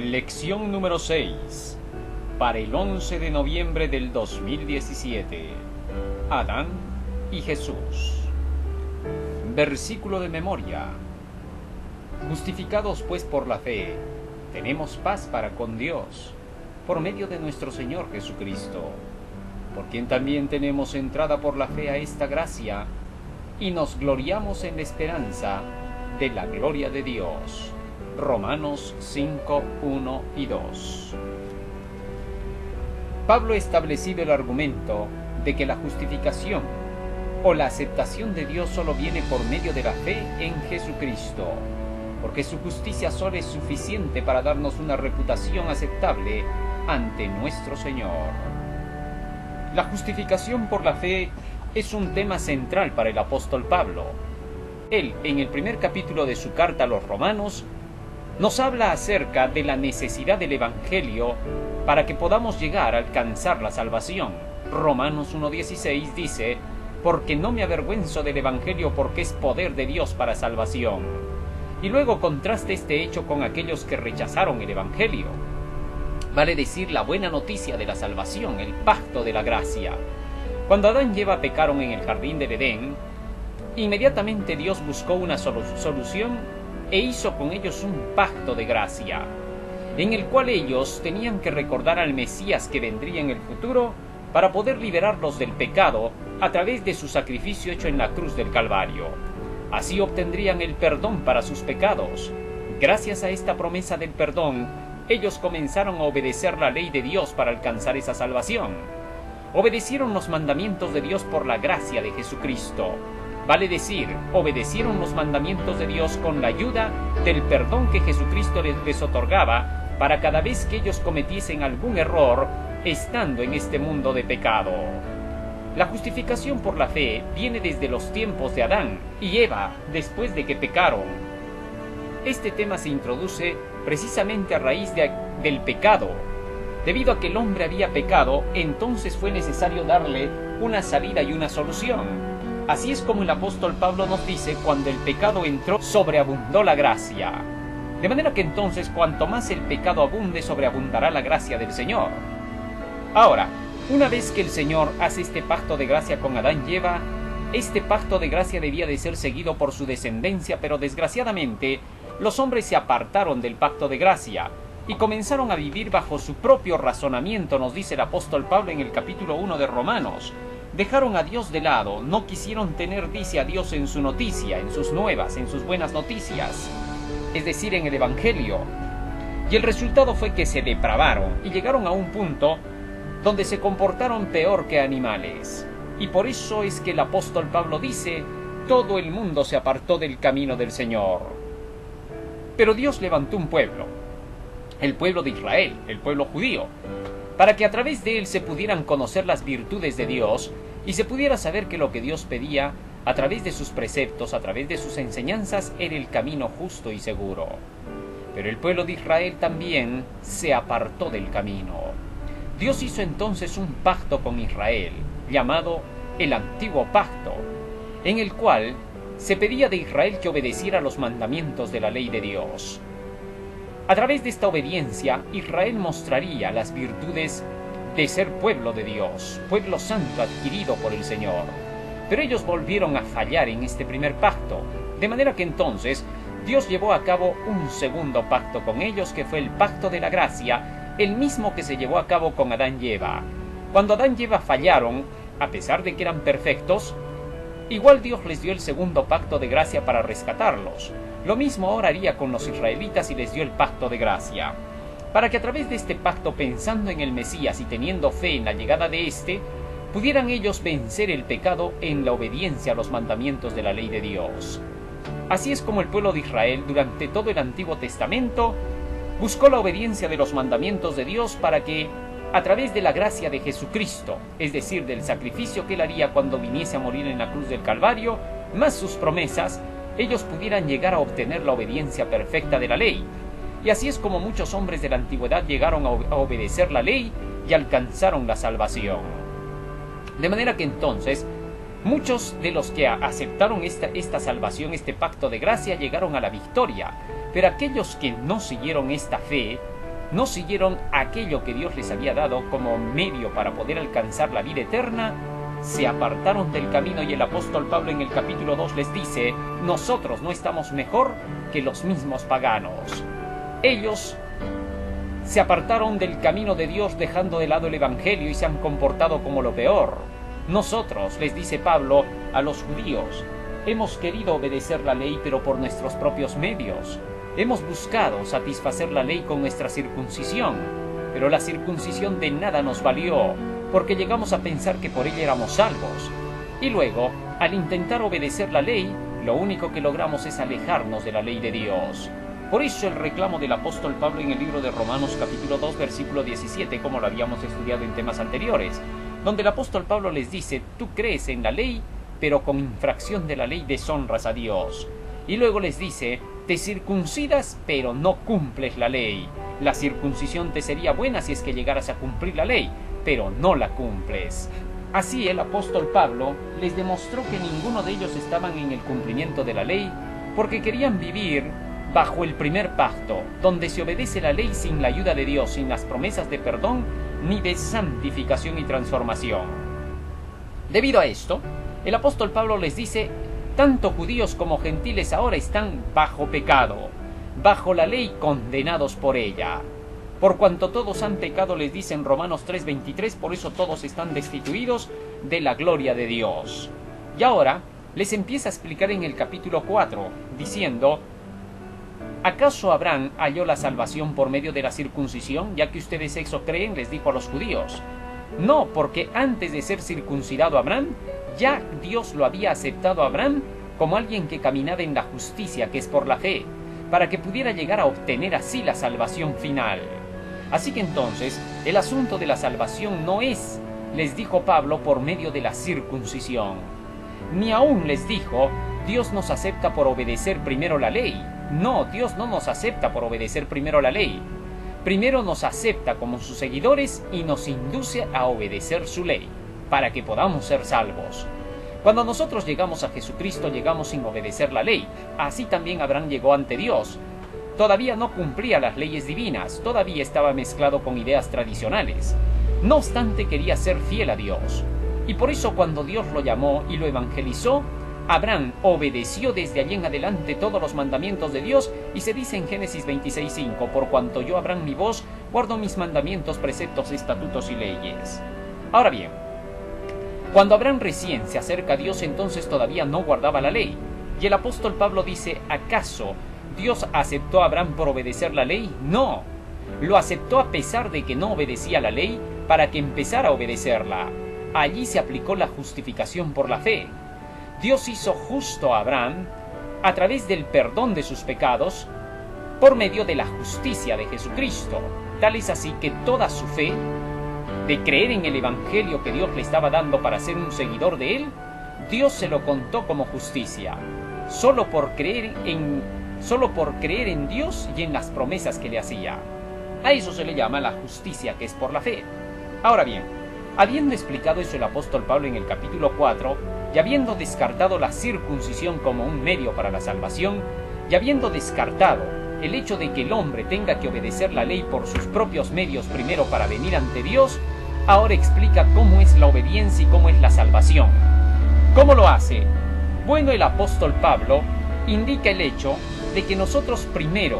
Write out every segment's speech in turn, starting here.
Lección número 6, para el 11 de noviembre del 2017. Adán y Jesús. Versículo de memoria. Justificados pues por la fe, tenemos paz para con Dios, por medio de nuestro Señor Jesucristo, por quien también tenemos entrada por la fe a esta gracia, y nos gloriamos en la esperanza de la gloria de Dios. Romanos 5, 1 y 2. Pablo ha establecido el argumento de que la justificación o la aceptación de Dios solo viene por medio de la fe en Jesucristo, porque su justicia solo es suficiente para darnos una reputación aceptable ante nuestro Señor. La justificación por la fe es un tema central para el apóstol Pablo. Él, en el primer capítulo de su carta a los Romanos, nos habla acerca de la necesidad del Evangelio para que podamos llegar a alcanzar la salvación. Romanos 1:16 dice: porque no me avergüenzo del Evangelio, porque es poder de Dios para salvación. Y luego contrasta este hecho con aquellos que rechazaron el Evangelio. Vale decir, la buena noticia de la salvación, el pacto de la gracia. Cuando Adán y Eva pecaron en el jardín del Edén, inmediatamente Dios buscó una solución e hizo con ellos un pacto de gracia, en el cual ellos tenían que recordar al Mesías que vendría en el futuro para poder liberarlos del pecado a través de su sacrificio hecho en la cruz del Calvario. Así obtendrían el perdón para sus pecados. Gracias a esta promesa del perdón, ellos comenzaron a obedecer la ley de Dios para alcanzar esa salvación. Obedecieron los mandamientos de Dios por la gracia de Jesucristo. Vale decir, obedecieron los mandamientos de Dios con la ayuda del perdón que Jesucristo les otorgaba para cada vez que ellos cometiesen algún error estando en este mundo de pecado. La justificación por la fe viene desde los tiempos de Adán y Eva después de que pecaron. Este tema se introduce precisamente a raíz del pecado. Debido a que el hombre había pecado, entonces fue necesario darle una salida y una solución. Así es como el apóstol Pablo nos dice: cuando el pecado entró, sobreabundó la gracia. De manera que entonces, cuanto más el pecado abunde, sobreabundará la gracia del Señor. Ahora, una vez que el Señor hace este pacto de gracia con Adán y Eva, este pacto de gracia debía de ser seguido por su descendencia, pero desgraciadamente, los hombres se apartaron del pacto de gracia y comenzaron a vivir bajo su propio razonamiento, nos dice el apóstol Pablo en el capítulo 1 de Romanos. Dejaron a Dios de lado, no quisieron tener, dice, a Dios en su noticia, en sus nuevas, en sus buenas noticias, es decir, en el Evangelio. Y el resultado fue que se depravaron y llegaron a un punto donde se comportaron peor que animales. Y por eso es que el apóstol Pablo dice: todo el mundo se apartó del camino del Señor. Pero Dios levantó un pueblo, el pueblo de Israel, el pueblo judío, para que a través de él se pudieran conocer las virtudes de Dios y se pudiera saber que lo que Dios pedía a través de sus preceptos, a través de sus enseñanzas, era el camino justo y seguro. Pero el pueblo de Israel también se apartó del camino. Dios hizo entonces un pacto con Israel, llamado el Antiguo Pacto, en el cual se pedía de Israel que obedeciera los mandamientos de la ley de Dios. A través de esta obediencia, Israel mostraría las virtudes de ser pueblo de Dios, pueblo santo adquirido por el Señor. Pero ellos volvieron a fallar en este primer pacto, de manera que entonces Dios llevó a cabo un segundo pacto con ellos, que fue el pacto de la gracia, el mismo que se llevó a cabo con Adán y Eva. Cuando Adán y Eva fallaron, a pesar de que eran perfectos, igual Dios les dio el segundo pacto de gracia para rescatarlos. Lo mismo ahora haría con los israelitas y les dio el pacto de gracia, para que a través de este pacto, pensando en el Mesías y teniendo fe en la llegada de éste, pudieran ellos vencer el pecado en la obediencia a los mandamientos de la ley de Dios. Así es como el pueblo de Israel durante todo el Antiguo Testamento buscó la obediencia de los mandamientos de Dios para que, a través de la gracia de Jesucristo, es decir, del sacrificio que él haría cuando viniese a morir en la cruz del Calvario, más sus promesas, ellos pudieran llegar a obtener la obediencia perfecta de la ley. Y así es como muchos hombres de la antigüedad llegaron a obedecer la ley y alcanzaron la salvación. De manera que entonces, muchos de los que aceptaron esta salvación, este pacto de gracia, llegaron a la victoria. Pero aquellos que no siguieron esta fe, no siguieron aquello que Dios les había dado como medio para poder alcanzar la vida eterna, se apartaron del camino, y el apóstol Pablo en el capítulo 2 les dice: nosotros no estamos mejor que los mismos paganos. Ellos se apartaron del camino de Dios dejando de lado el evangelio y se han comportado como lo peor. Nosotros, les dice Pablo a los judíos, hemos querido obedecer la ley pero por nuestros propios medios. Hemos buscado satisfacer la ley con nuestra circuncisión, pero la circuncisión de nada nos valió, porque llegamos a pensar que por ella éramos salvos. Y luego, al intentar obedecer la ley, lo único que logramos es alejarnos de la ley de Dios. Por eso el reclamo del apóstol Pablo en el libro de Romanos capítulo 2 versículo 17, como lo habíamos estudiado en temas anteriores, donde el apóstol Pablo les dice: tú crees en la ley, pero con infracción de la ley deshonras a Dios. Y luego les dice: te circuncidas, pero no cumples la ley. La circuncisión te sería buena si es que llegaras a cumplir la ley, pero no la cumples. Así el apóstol Pablo les demostró que ninguno de ellos estaban en el cumplimiento de la ley, porque querían vivir bajo el primer pacto, donde se obedece la ley sin la ayuda de Dios, sin las promesas de perdón ni de santificación y transformación. Debido a esto, el apóstol Pablo les dice: tanto judíos como gentiles ahora están bajo pecado, bajo la ley, condenados por ella. Por cuanto todos han pecado, les dice en Romanos 3:23, por eso todos están destituidos de la gloria de Dios. Y ahora les empieza a explicar en el capítulo 4, diciendo: ¿acaso Abraham halló la salvación por medio de la circuncisión, ya que ustedes eso creen? Les dijo a los judíos. No, porque antes de ser circuncidado Abraham, ya Dios lo había aceptado a Abraham como alguien que caminaba en la justicia, que es por la fe, para que pudiera llegar a obtener así la salvación final. Así que entonces, el asunto de la salvación no es, les dijo Pablo, por medio de la circuncisión. Ni aún les dijo: Dios nos acepta por obedecer primero la ley. No, Dios no nos acepta por obedecer primero la ley. Primero nos acepta como sus seguidores y nos induce a obedecer su ley, para que podamos ser salvos. Cuando nosotros llegamos a Jesucristo, llegamos sin obedecer la ley. Así también Abraham llegó ante Dios. Todavía no cumplía las leyes divinas, todavía estaba mezclado con ideas tradicionales. No obstante, quería ser fiel a Dios. Y por eso cuando Dios lo llamó y lo evangelizó, Abraham obedeció desde allí en adelante todos los mandamientos de Dios, y se dice en Génesis 26:5: por cuanto yo, Abraham, mi voz, guardo mis mandamientos, preceptos, estatutos y leyes. Ahora bien, cuando Abraham recién se acerca a Dios, entonces todavía no guardaba la ley. Y el apóstol Pablo dice: ¿acaso Dios aceptó a Abraham por obedecer la ley? No, lo aceptó a pesar de que no obedecía la ley, para que empezara a obedecerla. Allí se aplicó la justificación por la fe. Dios hizo justo a Abraham a través del perdón de sus pecados por medio de la justicia de Jesucristo. Tal es así que toda su fe, de creer en el evangelio que Dios le estaba dando para ser un seguidor de él, Dios se lo contó como justicia, solo por creer en Dios y en las promesas que le hacía. A eso se le llama la justicia, que es por la fe. Ahora bien, habiendo explicado eso el apóstol Pablo en el capítulo 4, y habiendo descartado la circuncisión como un medio para la salvación, y habiendo descartado el hecho de que el hombre tenga que obedecer la ley por sus propios medios primero para venir ante Dios, ahora explica cómo es la obediencia y cómo es la salvación. ¿Cómo lo hace? Bueno, el apóstol Pablo indica el hecho de que nosotros primero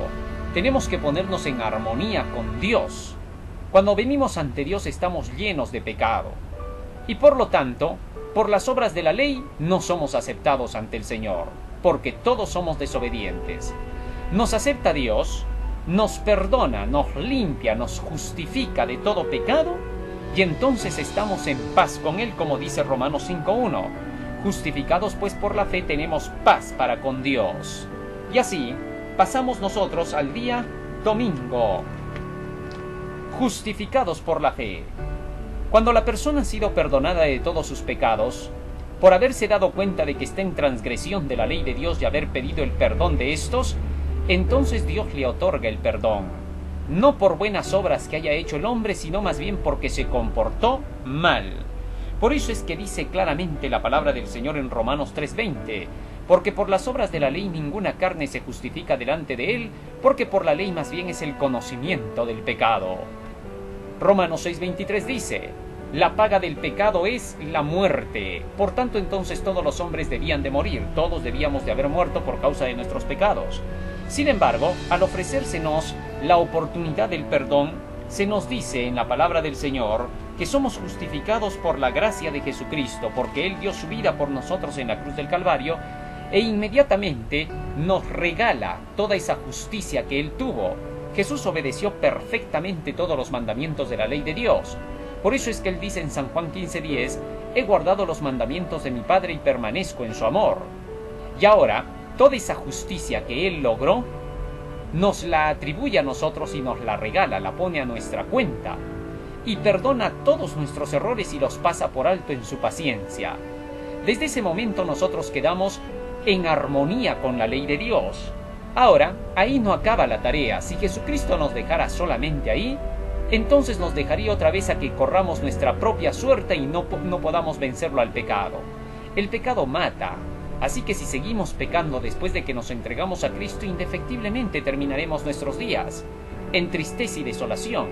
tenemos que ponernos en armonía con Dios. Cuando venimos ante Dios estamos llenos de pecado, y por lo tanto, por las obras de la ley no somos aceptados ante el Señor, porque todos somos desobedientes. Nos acepta Dios, nos perdona, nos limpia, nos justifica de todo pecado, y entonces estamos en paz con Él, como dice Romanos 5:1. Justificados pues por la fe tenemos paz para con Dios. Y así pasamos nosotros al día domingo, justificados por la fe. Cuando la persona ha sido perdonada de todos sus pecados, por haberse dado cuenta de que está en transgresión de la ley de Dios y haber pedido el perdón de estos, entonces Dios le otorga el perdón, no por buenas obras que haya hecho el hombre, sino más bien porque se comportó mal. Por eso es que dice claramente la palabra del Señor en Romanos 3:20: porque por las obras de la ley ninguna carne se justifica delante de él, porque por la ley más bien es el conocimiento del pecado. Romanos 6:23 dice: la paga del pecado es la muerte. Por tanto, entonces todos los hombres debían de morir, todos debíamos de haber muerto por causa de nuestros pecados. Sin embargo, al ofrecérsenos la oportunidad del perdón, se nos dice en la palabra del Señor que somos justificados por la gracia de Jesucristo, porque Él dio su vida por nosotros en la cruz del Calvario, e inmediatamente nos regala toda esa justicia que Él tuvo. Jesús obedeció perfectamente todos los mandamientos de la ley de Dios. Por eso es que Él dice en San Juan 15:10, he guardado los mandamientos de mi Padre y permanezco en su amor. Y ahora, toda esa justicia que Él logró, nos la atribuye a nosotros y nos la regala, la pone a nuestra cuenta, y perdona todos nuestros errores y los pasa por alto en su paciencia. Desde ese momento nosotros quedamos en armonía con la ley de Dios. Ahora, ahí no acaba la tarea. Si Jesucristo nos dejara solamente ahí, entonces nos dejaría otra vez a que corramos nuestra propia suerte y no podamos vencerlo al pecado. El pecado mata, así que si seguimos pecando después de que nos entregamos a Cristo, indefectiblemente terminaremos nuestros días en tristeza y desolación.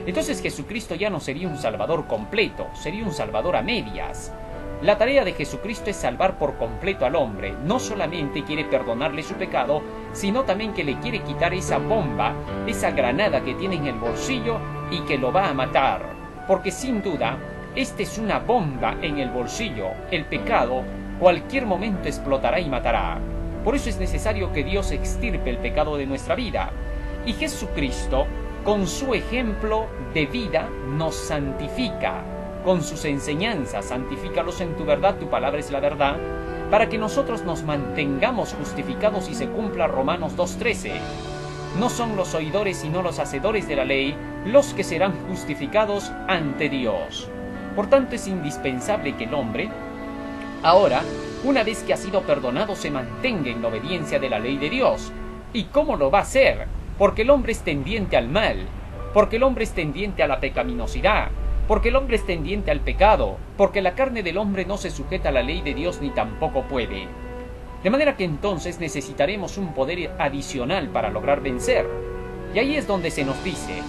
Entonces Jesucristo ya no sería un Salvador completo, sería un Salvador a medias. La tarea de Jesucristo es salvar por completo al hombre. No solamente quiere perdonarle su pecado, sino también que le quiere quitar esa bomba, esa granada que tiene en el bolsillo y que lo va a matar. Porque sin duda, esta es una bomba en el bolsillo. El pecado cualquier momento explotará y matará. Por eso es necesario que Dios extirpe el pecado de nuestra vida. Y Jesucristo, con su ejemplo de vida, nos santifica. Con sus enseñanzas, santifícalos en tu verdad, tu palabra es la verdad, para que nosotros nos mantengamos justificados y se cumpla Romanos 2:13. No son los oidores sino los hacedores de la ley los que serán justificados ante Dios. Por tanto, es indispensable que el hombre, ahora, una vez que ha sido perdonado, se mantenga en la obediencia de la ley de Dios. ¿Y cómo lo va a hacer? Porque el hombre es tendiente al mal, porque el hombre es tendiente a la pecaminosidad, porque el hombre es tendiente al pecado, porque la carne del hombre no se sujeta a la ley de Dios ni tampoco puede. De manera que entonces necesitaremos un poder adicional para lograr vencer. Y ahí es donde se nos dice,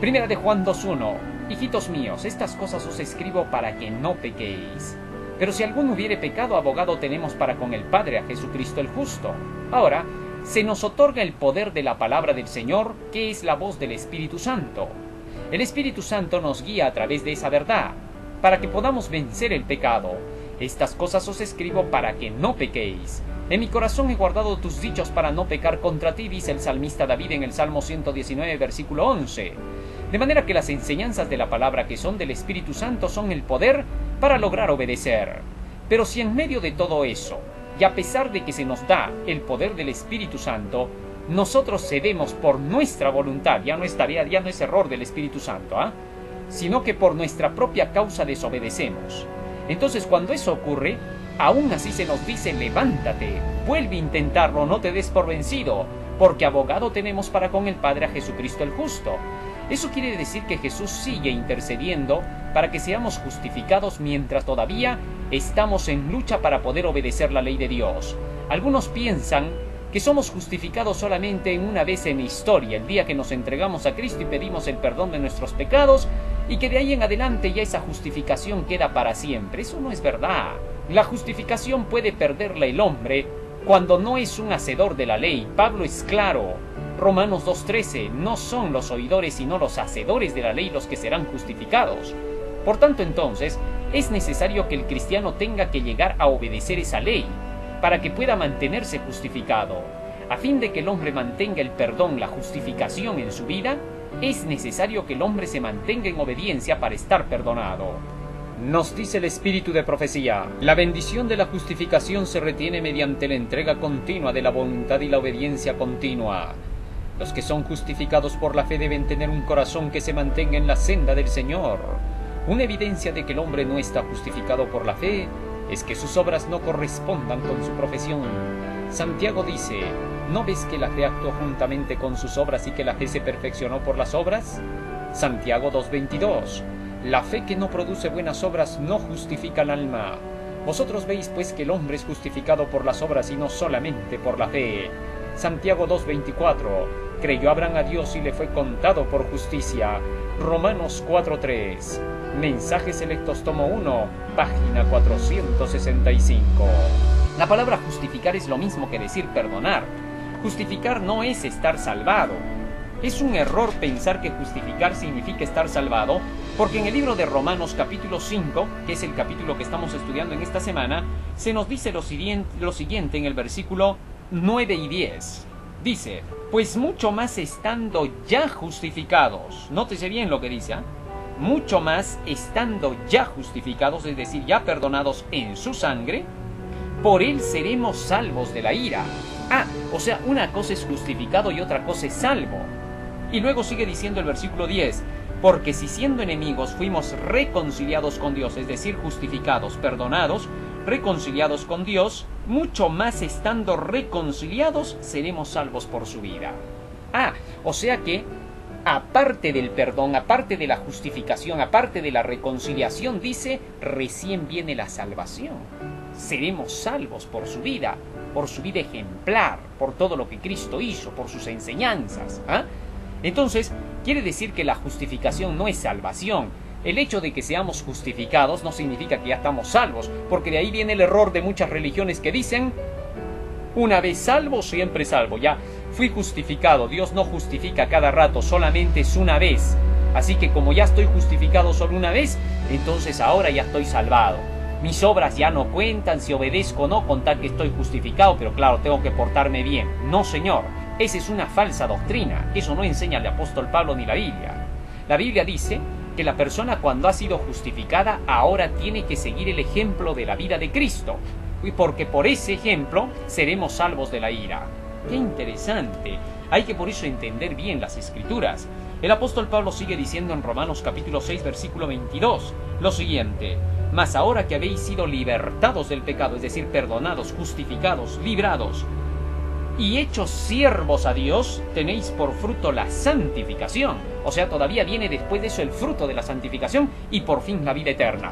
1 de Juan 2:1, hijitos míos, estas cosas os escribo para que no pequéis. Pero si alguno hubiere pecado, abogado tenemos para con el Padre, a Jesucristo el justo. Ahora, se nos otorga el poder de la palabra del Señor, que es la voz del Espíritu Santo. El Espíritu Santo nos guía a través de esa verdad, para que podamos vencer el pecado. Estas cosas os escribo para que no pequéis. En mi corazón he guardado tus dichos para no pecar contra ti, dice el salmista David en el Salmo 119, versículo 11. De manera que las enseñanzas de la palabra que son del Espíritu Santo son el poder para lograr obedecer. Pero si en medio de todo eso, y a pesar de que se nos da el poder del Espíritu Santo, nosotros cedemos por nuestra voluntad, ya no es tarea, ya no es error del Espíritu Santo, sino que por nuestra propia causa desobedecemos. Entonces, cuando eso ocurre, aún así se nos dice, levántate, vuelve a intentarlo, no te des por vencido, porque abogado tenemos para con el Padre, a Jesucristo el justo. Eso quiere decir que Jesús sigue intercediendo para que seamos justificados mientras todavía estamos en lucha para poder obedecer la ley de Dios. Algunos piensan que somos justificados solamente en una vez en la historia, el día que nos entregamos a Cristo y pedimos el perdón de nuestros pecados, y que de ahí en adelante ya esa justificación queda para siempre. Eso no es verdad. La justificación puede perderla el hombre cuando no es un hacedor de la ley. Pablo es claro. Romanos 2:13, no son los oidores sino los hacedores de la ley los que serán justificados. Por tanto, entonces, es necesario que el cristiano tenga que llegar a obedecer esa ley para que pueda mantenerse justificado. A fin de que el hombre mantenga el perdón, la justificación en su vida, es necesario que el hombre se mantenga en obediencia para estar perdonado. Nos dice el Espíritu de profecía, la bendición de la justificación se retiene mediante la entrega continua de la voluntad y la obediencia continua. Los que son justificados por la fe deben tener un corazón que se mantenga en la senda del Señor. Una evidencia de que el hombre no está justificado por la fe es que sus obras no correspondan con su profesión. Santiago dice, ¿no ves que la fe actuó juntamente con sus obras y que la fe se perfeccionó por las obras? Santiago 2:22. La fe que no produce buenas obras no justifica al alma, Vosotros veis pues que el hombre es justificado por las obras y no solamente por la fe. Santiago 2:24, creyó Abraham a Dios y le fue contado por justicia. Romanos 4:3, Mensajes Selectos tomo 1, página 465. La palabra justificar es lo mismo que decir perdonar. Justificar no es estar salvado. Es un error pensar que justificar significa estar salvado, porque en el libro de Romanos capítulo 5, que es el capítulo que estamos estudiando en esta semana, se nos dice lo siguiente en el versículo 9 y 10. Dice, pues mucho más estando ya justificados, nótese bien lo que dice, mucho más estando ya justificados, es decir, ya perdonados en su sangre, por él seremos salvos de la ira. O sea, una cosa es justificado y otra cosa es salvo. Y luego sigue diciendo el versículo 10, porque si siendo enemigos fuimos reconciliados con Dios, es decir, justificados, perdonados, reconciliados con Dios, mucho más estando reconciliados seremos salvos por su vida. O sea que, aparte del perdón, aparte de la justificación, aparte de la reconciliación, dice, recién viene la salvación. Seremos salvos por su vida ejemplar, por todo lo que Cristo hizo, por sus enseñanzas. Entonces, quiere decir que la justificación no es salvación. El hecho de que seamos justificados no significa que ya estamos salvos, porque de ahí viene el error de muchas religiones que dicen, una vez salvo, siempre salvo. Ya fui justificado, Dios no justifica cada rato, solamente es una vez. Así que como ya estoy justificado solo una vez, entonces ahora ya estoy salvado. Mis obras ya no cuentan, si obedezco o no, con tal que estoy justificado, pero claro, tengo que portarme bien. No, señor, esa es una falsa doctrina. Eso no enseña el apóstol Pablo ni la Biblia. La Biblia dice que la persona cuando ha sido justificada ahora tiene que seguir el ejemplo de la vida de Cristo, porque por ese ejemplo seremos salvos de la ira. ¡Qué interesante! Hay que por eso entender bien las Escrituras. El apóstol Pablo sigue diciendo en Romanos capítulo 6, versículo 22, lo siguiente, mas ahora que habéis sido libertados del pecado, es decir, perdonados, justificados, librados, y hechos siervos a Dios, tenéis por fruto la santificación. O sea, todavía viene después de eso el fruto de la santificación y por fin la vida eterna.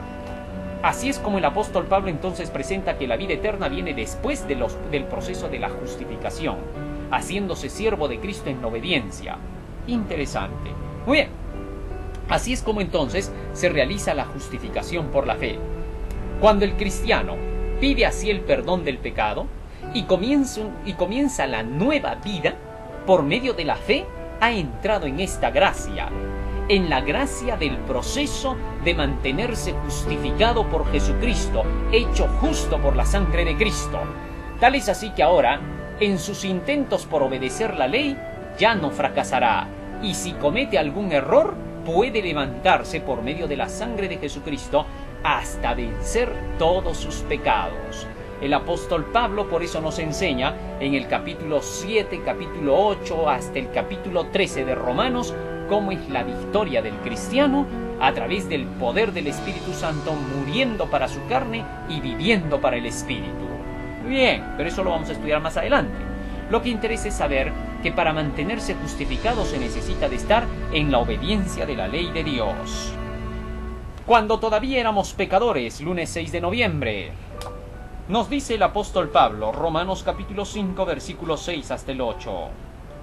Así es como el apóstol Pablo entonces presenta que la vida eterna viene después del proceso de la justificación, haciéndose siervo de Cristo en obediencia. Interesante. Muy bien. Así es como entonces se realiza la justificación por la fe. Cuando el cristiano pide así el perdón del pecado y comienza la nueva vida, por medio de la fe, ha entrado en esta gracia, en la gracia del proceso de mantenerse justificado por Jesucristo, hecho justo por la sangre de Cristo. Tal es así que ahora, en sus intentos por obedecer la ley, ya no fracasará, y si comete algún error, puede levantarse por medio de la sangre de Jesucristo hasta vencer todos sus pecados. El apóstol Pablo por eso nos enseña en el capítulo 7, capítulo 8 hasta el capítulo 13 de Romanos cómo es la victoria del cristiano a través del poder del Espíritu Santo, muriendo para su carne y viviendo para el Espíritu. Bien, pero eso lo vamos a estudiar más adelante. Lo que interesa es saber que para mantenerse justificado se necesita de estar en la obediencia de la ley de Dios. Cuando todavía éramos pecadores, lunes 6 de noviembre, nos dice el apóstol Pablo, Romanos capítulo 5, versículo 6 hasta el 8.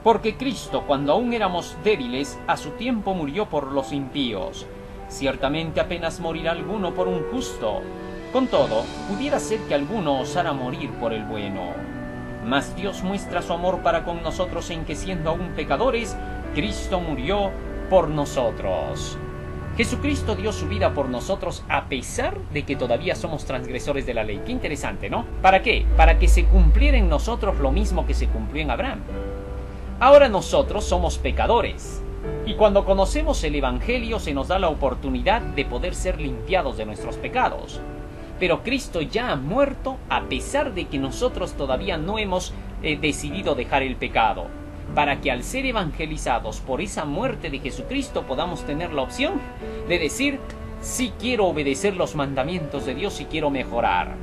Porque Cristo, cuando aún éramos débiles, a su tiempo murió por los impíos. Ciertamente apenas morirá alguno por un justo. Con todo, pudiera ser que alguno osara morir por el bueno. Mas Dios muestra su amor para con nosotros en que siendo aún pecadores, Cristo murió por nosotros. Jesucristo dio su vida por nosotros a pesar de que todavía somos transgresores de la ley. Qué interesante, ¿no? ¿Para qué? Para que se cumpliera en nosotros lo mismo que se cumplió en Abraham. Ahora nosotros somos pecadores. Y cuando conocemos el Evangelio se nos da la oportunidad de poder ser limpiados de nuestros pecados. Pero Cristo ya ha muerto a pesar de que nosotros todavía no hemos decidido dejar el pecado, para que al ser evangelizados por esa muerte de Jesucristo podamos tener la opción de decir, sí quiero obedecer los mandamientos de Dios y quiero mejorar.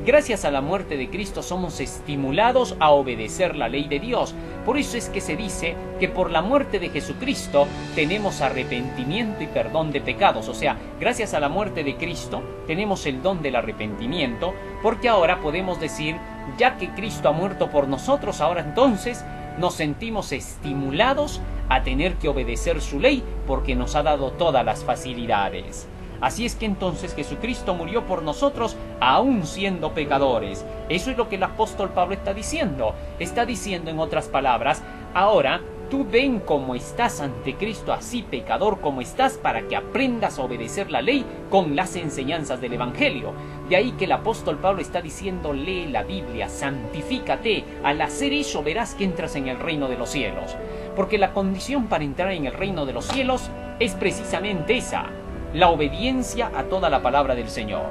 Gracias a la muerte de Cristo somos estimulados a obedecer la ley de Dios. Por eso es que se dice que por la muerte de Jesucristo tenemos arrepentimiento y perdón de pecados. O sea, gracias a la muerte de Cristo tenemos el don del arrepentimiento, porque ahora podemos decir, ya que Cristo ha muerto por nosotros, ahora entonces nos sentimos estimulados a tener que obedecer su ley, porque nos ha dado todas las facilidades. Así es que entonces Jesucristo murió por nosotros aún siendo pecadores. Eso es lo que el apóstol Pablo está diciendo. Está diciendo en otras palabras, ahora tú ven cómo estás ante Cristo, así pecador como estás, para que aprendas a obedecer la ley con las enseñanzas del Evangelio. De ahí que el apóstol Pablo está diciendo, lee la Biblia, santifícate. Al hacer eso verás que entras en el reino de los cielos. Porque la condición para entrar en el reino de los cielos es precisamente esa: la obediencia a toda la palabra del Señor.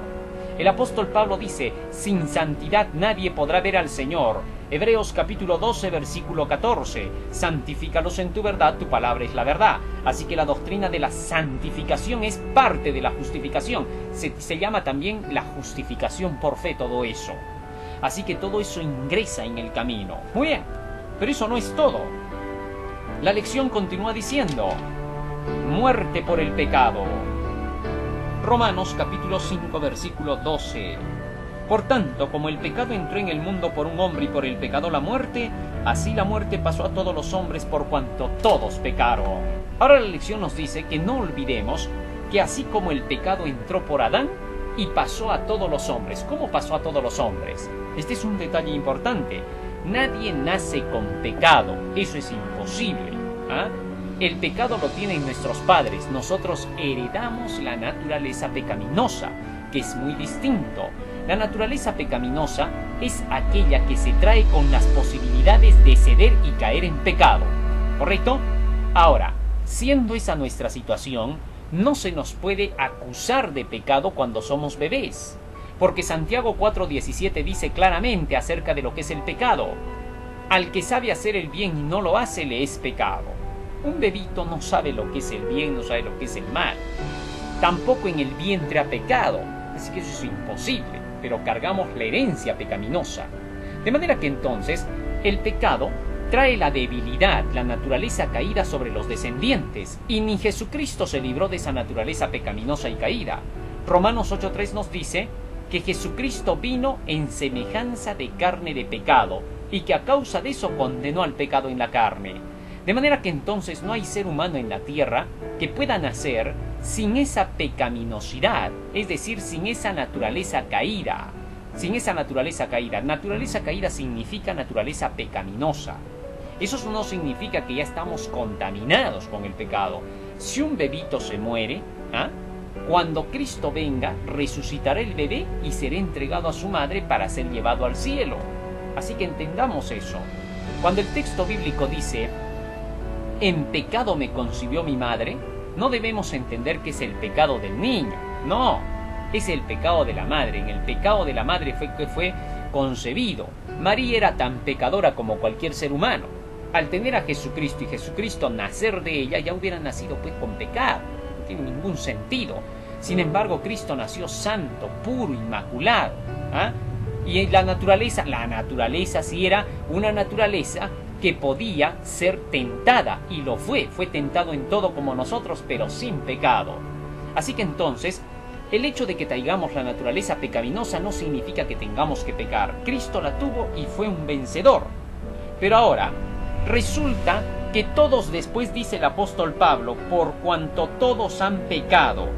El apóstol Pablo dice, sin santidad nadie podrá ver al Señor. Hebreos capítulo 12, versículo 14. Santifícalos en tu verdad, tu palabra es la verdad. Así que la doctrina de la santificación es parte de la justificación. Se llama también la justificación por fe todo eso. Así que todo eso ingresa en el camino. Muy bien, pero eso no es todo. La lección continúa diciendo, muerte por el pecado. Romanos capítulo 5 versículo 12. Por tanto, como el pecado entró en el mundo por un hombre y por el pecado la muerte, así la muerte pasó a todos los hombres por cuanto todos pecaron. Ahora la lección nos dice que no olvidemos que así como el pecado entró por Adán y pasó a todos los hombres. ¿Cómo pasó a todos los hombres? Este es un detalle importante. Nadie nace con pecado. Eso es imposible. El pecado lo tienen nuestros padres. Nosotros heredamos la naturaleza pecaminosa, que es muy distinto. La naturaleza pecaminosa es aquella que se trae con las posibilidades de ceder y caer en pecado. ¿Correcto? Ahora, siendo esa nuestra situación, no se nos puede acusar de pecado cuando somos bebés. Porque Santiago 4:17 dice claramente acerca de lo que es el pecado. Al que sabe hacer el bien y no lo hace, le es pecado. Un bebito no sabe lo que es el bien, no sabe lo que es el mal. Tampoco en el vientre ha pecado. Así que eso es imposible, pero cargamos la herencia pecaminosa. De manera que entonces, el pecado trae la debilidad, la naturaleza caída sobre los descendientes, y ni Jesucristo se libró de esa naturaleza pecaminosa y caída. Romanos 8:3 nos dice que Jesucristo vino en semejanza de carne de pecado, y que a causa de eso condenó al pecado en la carne. De manera que entonces no hay ser humano en la tierra que pueda nacer sin esa pecaminosidad, es decir, sin esa naturaleza caída. Sin esa naturaleza caída. Naturaleza caída significa naturaleza pecaminosa. Eso no significa que ya estamos contaminados con el pecado. Si un bebito se muere, cuando Cristo venga, resucitará el bebé y será entregado a su madre para ser llevado al cielo. Así que entendamos eso. Cuando el texto bíblico dice, en pecado me concibió mi madre, no debemos entender que es el pecado del niño. No, es el pecado de la madre. En el pecado de la madre fue que fue concebido. María era tan pecadora como cualquier ser humano. Al tener a Jesucristo y Jesucristo nacer de ella, ya hubiera nacido pues con pecado. No tiene ningún sentido. Sin embargo, Cristo nació santo, puro, inmaculado. Y la naturaleza sí era una naturaleza que podía ser tentada, y lo fue tentado en todo como nosotros, pero sin pecado. Así que entonces, el hecho de que traigamos la naturaleza pecaminosa no significa que tengamos que pecar. Cristo la tuvo y fue un vencedor. Pero ahora, resulta que todos, después dice el apóstol Pablo, por cuanto todos han pecado.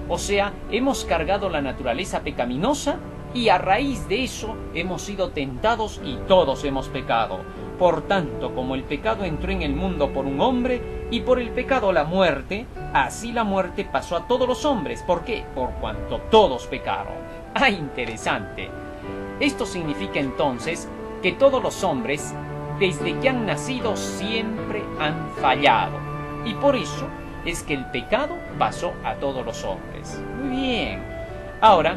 O sea, hemos cargado la naturaleza pecaminosa y a raíz de eso hemos sido tentados y todos hemos pecado. Por tanto, como el pecado entró en el mundo por un hombre y por el pecado la muerte, así la muerte pasó a todos los hombres. ¿Por qué? Por cuanto todos pecaron. Interesante. Esto significa entonces que todos los hombres, desde que han nacido, siempre han fallado. Y por eso es que el pecado pasó a todos los hombres. Muy bien. Ahora,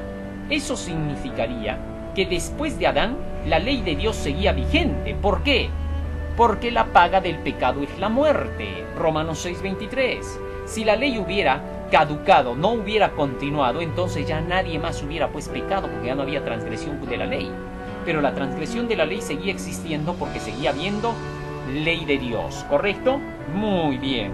eso significaría que después de Adán, la ley de Dios seguía vigente. ¿Por qué? Porque la paga del pecado es la muerte. Romanos 6:23. Si la ley hubiera caducado, no hubiera continuado, entonces ya nadie más hubiera pues pecado, porque ya no había transgresión de la ley. Pero la transgresión de la ley seguía existiendo porque seguía habiendo ley de Dios, ¿correcto? Muy bien.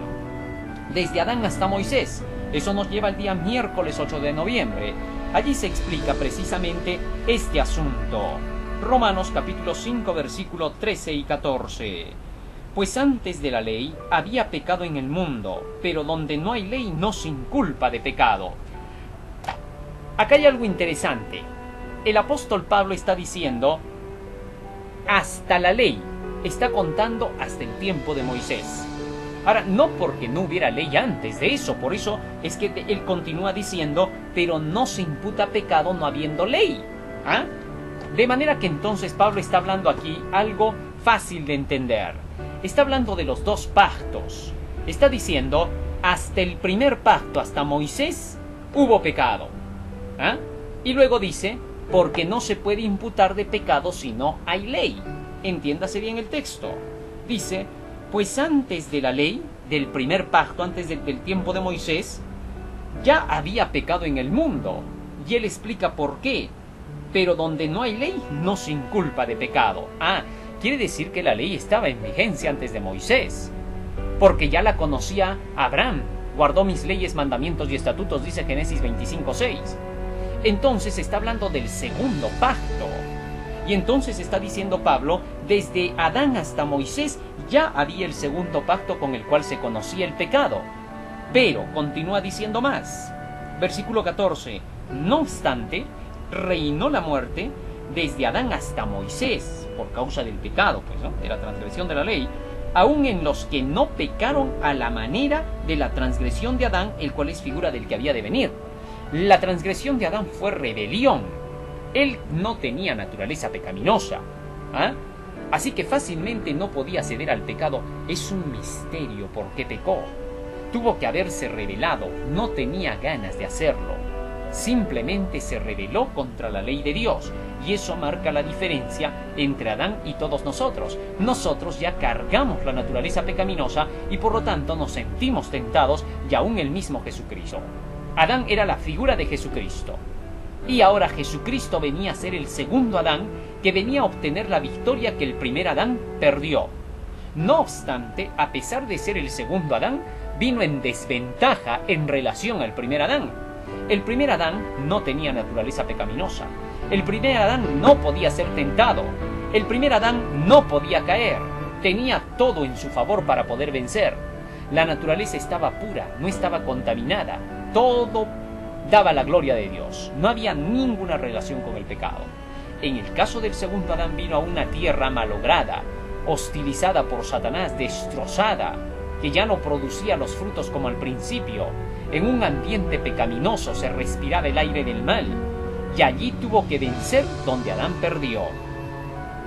Desde Adán hasta Moisés. Eso nos lleva al día miércoles 8 de noviembre. Allí se explica precisamente este asunto. Romanos capítulo 5 versículo 13 y 14. Pues antes de la ley había pecado en el mundo, pero donde no hay ley no se inculpa de pecado. Acá hay algo interesante. El apóstol Pablo está diciendo hasta la ley, está contando hasta el tiempo de Moisés. Ahora, no porque no hubiera ley antes de eso, por eso es que él continúa diciendo, pero no se imputa pecado no habiendo ley. ¿Ah? De manera que entonces Pablo está hablando aquí algo fácil de entender. Está hablando de los dos pactos. Está diciendo, hasta el primer pacto, hasta Moisés, hubo pecado. ¿Ah? Y luego dice, porque no se puede imputar de pecado si no hay ley. Entiéndase bien el texto. Dice, pues antes de la ley, del primer pacto, antes del tiempo de Moisés, ya había pecado en el mundo. Y él explica por qué. Pero donde no hay ley, no se inculpa de pecado. Ah, quiere decir que la ley estaba en vigencia antes de Moisés. Porque ya la conocía Abraham. Guardó mis leyes, mandamientos y estatutos, dice Génesis 25:6. Entonces está hablando del segundo pacto. Y entonces está diciendo Pablo, desde Adán hasta Moisés ya había el segundo pacto con el cual se conocía el pecado. Pero continúa diciendo más. Versículo 14. No obstante, reinó la muerte desde Adán hasta Moisés, por causa del pecado, pues, ¿no?, de la transgresión de la ley, aun en los que no pecaron a la manera de la transgresión de Adán, el cual es figura del que había de venir. La transgresión de Adán fue rebelión. Él no tenía naturaleza pecaminosa. ¿Ah? Así que fácilmente no podía ceder al pecado. Es un misterio por qué pecó. Tuvo que haberse rebelado. No tenía ganas de hacerlo. Simplemente se rebeló contra la ley de Dios. Y eso marca la diferencia entre Adán y todos nosotros. Nosotros ya cargamos la naturaleza pecaminosa y por lo tanto nos sentimos tentados, y aún el mismo Jesucristo. Adán era la figura de Jesucristo. Y ahora Jesucristo venía a ser el segundo Adán, que venía a obtener la victoria que el primer Adán perdió. No obstante, a pesar de ser el segundo Adán, vino en desventaja en relación al primer Adán. El primer Adán no tenía naturaleza pecaminosa. El primer Adán no podía ser tentado. El primer Adán no podía caer. Tenía todo en su favor para poder vencer. La naturaleza estaba pura, no estaba contaminada. Todo daba la gloria de Dios. No había ninguna relación con el pecado. En el caso del segundo Adán vino a una tierra malograda, hostilizada por Satanás, destrozada, que ya no producía los frutos como al principio. En un ambiente pecaminoso se respiraba el aire del mal, y allí tuvo que vencer donde Adán perdió.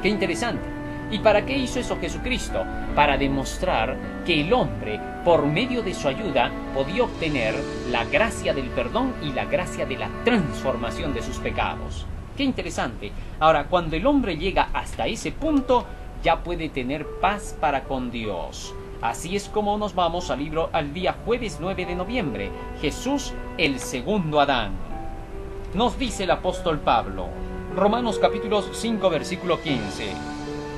¡Qué interesante! ¿Y para qué hizo eso Jesucristo? Para demostrar que el hombre, por medio de su ayuda, podía obtener la gracia del perdón y la gracia de la transformación de sus pecados. ¡Qué interesante! Ahora, cuando el hombre llega hasta ese punto, ya puede tener paz para con Dios. Así es como nos vamos al día jueves 9 de noviembre. Jesús, el segundo Adán. Nos dice el apóstol Pablo, Romanos capítulo 5, versículo 15.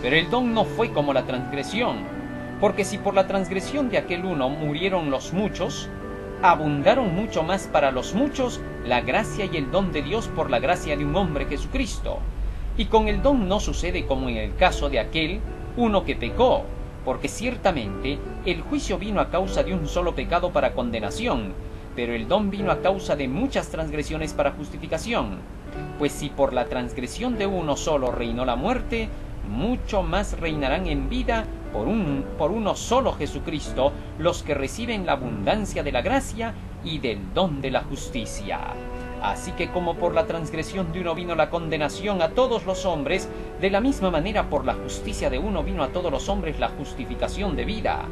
Pero el don no fue como la transgresión, porque si por la transgresión de aquel uno murieron los muchos, abundaron mucho más para los muchos la gracia y el don de Dios por la gracia de un hombre Jesucristo. Y con el don no sucede como en el caso de aquel uno que pecó, porque ciertamente el juicio vino a causa de un solo pecado para condenación, pero el don vino a causa de muchas transgresiones para justificación. Pues si por la transgresión de uno solo reinó la muerte, mucho más reinarán en vida por uno solo Jesucristo los que reciben la abundancia de la gracia y del don de la justicia. Así que como por la transgresión de uno vino la condenación a todos los hombres, de la misma manera por la justicia de uno vino a todos los hombres la justificación de vida.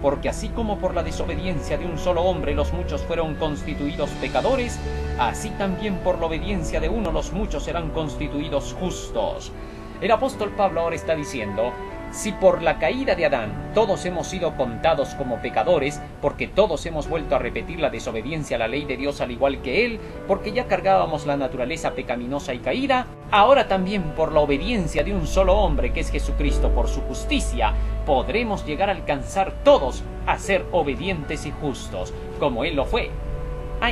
Porque así como por la desobediencia de un solo hombre los muchos fueron constituidos pecadores, así también por la obediencia de uno los muchos serán constituidos justos. El apóstol Pablo ahora está diciendo Si por la caída de Adán todos hemos sido contados como pecadores, porque todos hemos vuelto a repetir la desobediencia a la ley de Dios al igual que Él, porque ya cargábamos la naturaleza pecaminosa y caída, ahora también por la obediencia de un solo hombre, que es Jesucristo, por su justicia, podremos llegar a alcanzar todos a ser obedientes y justos, como Él lo fue.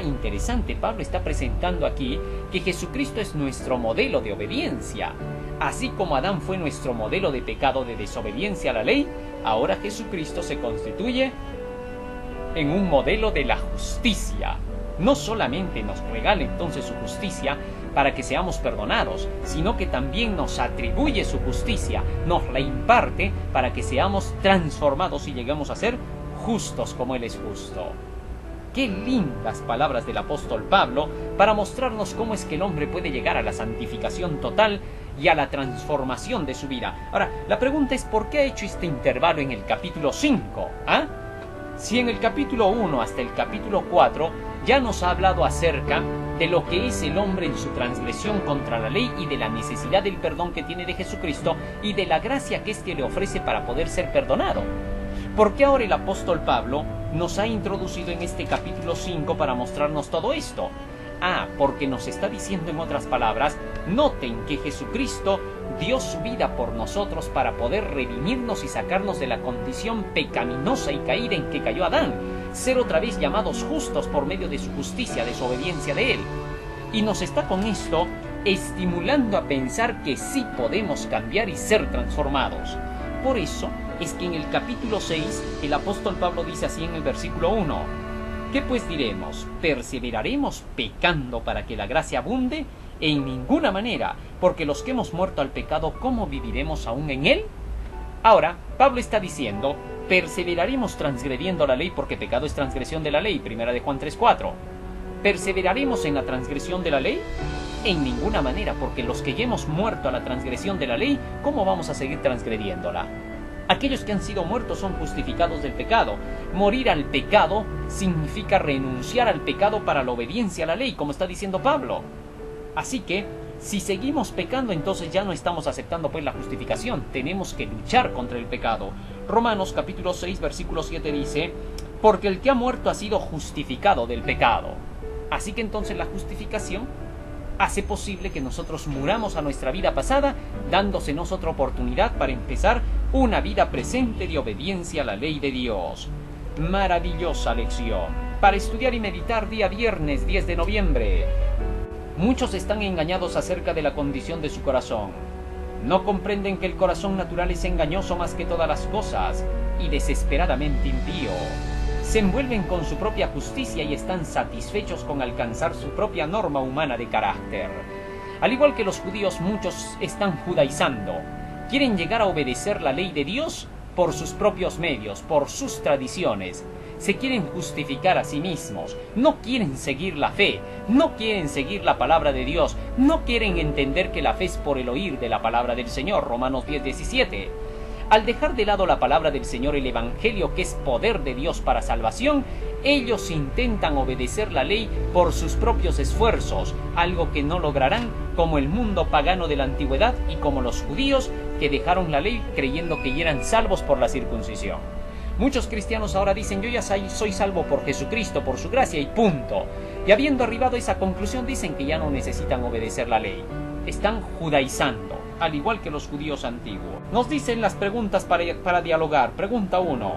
Interesante, Pablo está presentando aquí que Jesucristo es nuestro modelo de obediencia. Así como Adán fue nuestro modelo de pecado, de desobediencia a la ley, ahora Jesucristo se constituye en un modelo de la justicia. No solamente nos regala entonces su justicia para que seamos perdonados, sino que también nos atribuye su justicia, nos la imparte para que seamos transformados y lleguemos a ser justos como Él es justo. Qué lindas palabras del apóstol Pablo para mostrarnos cómo es que el hombre puede llegar a la santificación total y a la transformación de su vida. Ahora, la pregunta es ¿por qué ha hecho este intervalo en el capítulo 5? Si en el capítulo 1 hasta el capítulo 4 ya nos ha hablado acerca de lo que es el hombre en su transgresión contra la ley y de la necesidad del perdón que tiene de Jesucristo y de la gracia que éste le ofrece para poder ser perdonado. ¿Por qué ahora el apóstol Pablo nos ha introducido en este capítulo 5 para mostrarnos todo esto? Porque nos está diciendo en otras palabras, noten que Jesucristo dio su vida por nosotros para poder redimirnos y sacarnos de la condición pecaminosa y caída en que cayó Adán, ser otra vez llamados justos por medio de su justicia, de su obediencia de Él. Y nos está con esto estimulando a pensar que sí podemos cambiar y ser transformados. Por eso es que en el capítulo 6 el apóstol Pablo dice así en el versículo 1: ¿qué pues diremos? ¿Perseveraremos pecando para que la gracia abunde? En ninguna manera, porque los que hemos muerto al pecado, ¿cómo viviremos aún en él? Ahora, Pablo está diciendo, perseveraremos transgrediendo la ley porque pecado es transgresión de la ley, 1 de Juan 3:4. ¿Perseveraremos en la transgresión de la ley? En ninguna manera, porque los que ya hemos muerto a la transgresión de la ley, ¿cómo vamos a seguir transgrediéndola? Aquellos que han sido muertos son justificados del pecado. Morir al pecado significa renunciar al pecado para la obediencia a la ley, como está diciendo Pablo. Así que, si seguimos pecando, entonces ya no estamos aceptando pues la justificación. Tenemos que luchar contra el pecado. Romanos capítulo 6, versículo 7 dice, porque el que ha muerto ha sido justificado del pecado. Así que entonces la justificación hace posible que nosotros muramos a nuestra vida pasada, dándosenos otra oportunidad para empezar una vida presente de obediencia a la ley de Dios. Maravillosa lección para estudiar y meditar día viernes 10 de noviembre. Muchos están engañados acerca de la condición de su corazón. No comprenden que el corazón natural es engañoso más que todas las cosas y desesperadamente impío. Se envuelven con su propia justicia y están satisfechos con alcanzar su propia norma humana de carácter. Al igual que los judíos, muchos están judaizando. Quieren llegar a obedecer la ley de Dios por sus propios medios, por sus tradiciones. Se quieren justificar a sí mismos, no quieren seguir la fe, no quieren seguir la palabra de Dios, no quieren entender que la fe es por el oír de la palabra del Señor, Romanos 10:17. Al dejar de lado la palabra del Señor, el Evangelio, que es poder de Dios para salvación, ellos intentan obedecer la ley por sus propios esfuerzos, algo que no lograrán, como el mundo pagano de la antigüedad y como los judíos que dejaron la ley creyendo que eran salvos por la circuncisión. Muchos cristianos ahora dicen, yo ya soy salvo por Jesucristo, por su gracia y punto. Y habiendo arribado a esa conclusión, dicen que ya no necesitan obedecer la ley. Están judaizando, al igual que los judíos antiguos. Nos dicen las preguntas para dialogar. Pregunta 1.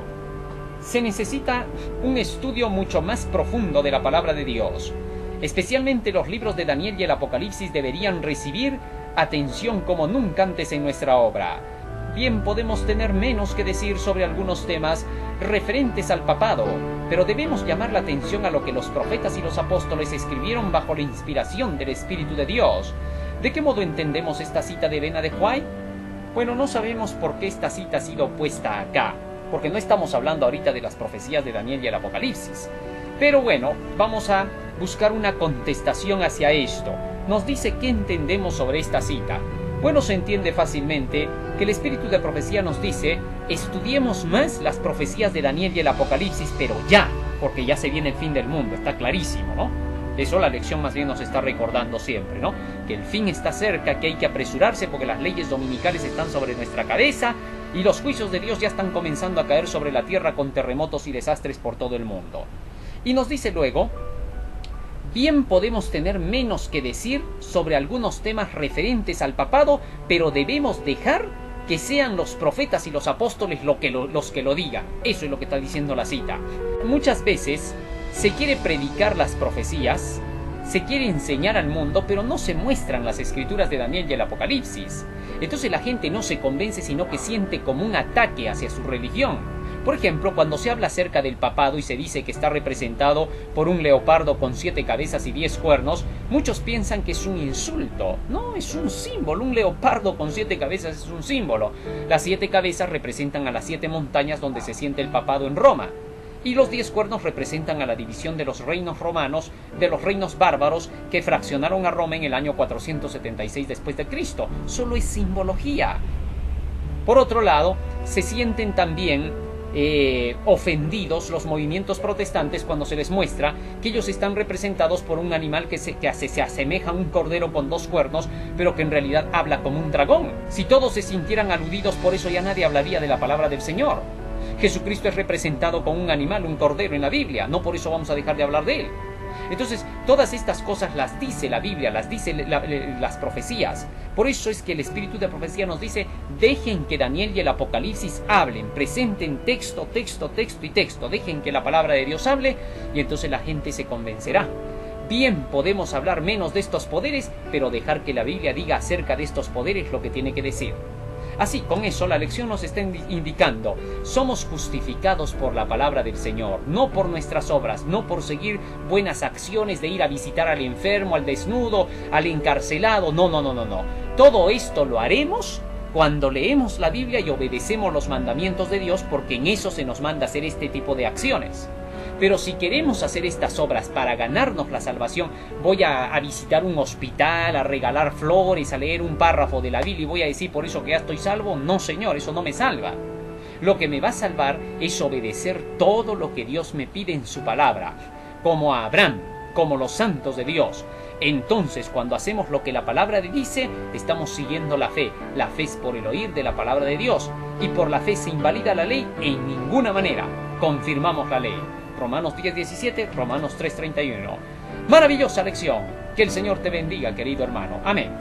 Se necesita un estudio mucho más profundo de la palabra de Dios. Especialmente los libros de Daniel y el Apocalipsis deberían recibir atención como nunca antes en nuestra obra. Bien, podemos tener menos que decir sobre algunos temas referentes al papado, pero debemos llamar la atención a lo que los profetas y los apóstoles escribieron bajo la inspiración del Espíritu de Dios. ¿De qué modo entendemos esta cita de Elena de White? Bueno, no sabemos por qué esta cita ha sido puesta acá, porque no estamos hablando ahorita de las profecías de Daniel y el Apocalipsis. Pero bueno, vamos a buscar una contestación hacia esto. Nos dice qué entendemos sobre esta cita. Bueno, se entiende fácilmente que el espíritu de profecía nos dice, estudiemos más las profecías de Daniel y el Apocalipsis, pero ya, porque ya se viene el fin del mundo, está clarísimo, ¿no? Eso la lección más bien nos está recordando siempre, ¿no? Que el fin está cerca, que hay que apresurarse porque las leyes dominicales están sobre nuestra cabeza Y los juicios de Dios ya están comenzando a caer sobre la tierra con terremotos y desastres por todo el mundo. Y nos dice luego: bien podemos tener menos que decir sobre algunos temas referentes al papado, pero debemos dejar que sean los profetas y los apóstoles los que lo digan. Eso es lo que está diciendo la cita. Muchas veces se quiere predicar las profecías, se quiere enseñar al mundo, pero no se muestran las escrituras de Daniel y el Apocalipsis. Entonces la gente no se convence, sino que siente como un ataque hacia su religión. Por ejemplo, cuando se habla acerca del papado y se dice que está representado por un leopardo con 7 cabezas y 10 cuernos, muchos piensan que es un insulto. No, es un símbolo. Un leopardo con 7 cabezas es un símbolo. Las 7 cabezas representan a las 7 montañas donde se siente el papado en Roma. Y los 10 cuernos representan a la división de los reinos romanos, de los reinos bárbaros que fraccionaron a Roma en el año 476 después de Cristo. Solo es simbología. Por otro lado, se sienten también ofendidos los movimientos protestantes cuando se les muestra que ellos están representados por un animal que se asemeja a un cordero con 2 cuernos, pero que en realidad habla como un dragón. Si todos se sintieran aludidos por eso, ya nadie hablaría de la palabra del Señor. Jesucristo es representado con un animal, un cordero en la Biblia, no por eso vamos a dejar de hablar de él. Entonces, todas estas cosas las dice la Biblia, las dice las profecías. Por eso es que el espíritu de profecía nos dice: dejen que Daniel y el Apocalipsis hablen, presenten texto, texto, texto y texto. Dejen que la palabra de Dios hable y entonces la gente se convencerá. Bien, podemos hablar menos de estos poderes, pero dejar que la Biblia diga acerca de estos poderes lo que tiene que decir. Así, con eso la lección nos está indicando: somos justificados por la palabra del Señor, no por nuestras obras, no por seguir buenas acciones de ir a visitar al enfermo, al desnudo, al encarcelado. No. Todo esto lo haremos cuando leemos la Biblia y obedecemos los mandamientos de Dios, porque en eso se nos manda hacer este tipo de acciones. Pero si queremos hacer estas obras para ganarnos la salvación, voy a visitar un hospital, a regalar flores, a leer un párrafo de la Biblia y voy a decir por eso que ya estoy salvo. No, Señor, eso no me salva. Lo que me va a salvar es obedecer todo lo que Dios me pide en su palabra, como a Abraham, como los santos de Dios. Entonces, cuando hacemos lo que la palabra dice, estamos siguiendo la fe. La fe es por el oír de la palabra de Dios, y por la fe se invalida la ley en ninguna manera. Confirmamos la ley. Romanos 10:17, Romanos 3:31. Maravillosa lección. Que el Señor te bendiga, querido hermano. Amén.